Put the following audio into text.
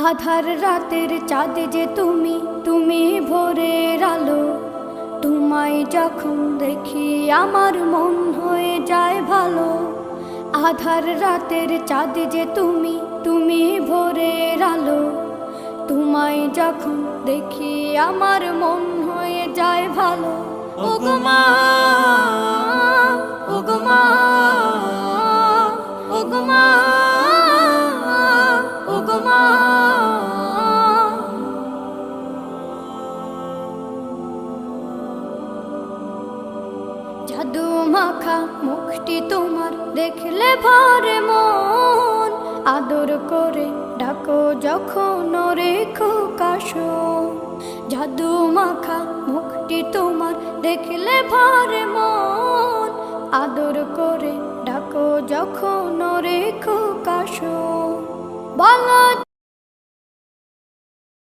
আধার রাতের চাঁদ যে তুমি, তুমি ভোরের আলো। তোমায় যখন দেখি আমার মন হয়ে যায় ভালো। আধার রাতের চাঁদ যে তুমি, তুমি ভোরের আলো। তোমায় যখন দেখি আমার মন হয়ে যায় ভালো। ওগো মা, ওগো মা, ওগো মা, ওগো মা। জাদু মাখা মুখটি তোমার দেখলে ভরে মন। আদর করে ডাকো যখন রেখো কাশন। জাদু মাখা মুখটি তোমার দেখলে ভরে মন। আদর করে ডাকো যখন রেখো কাশন। বলো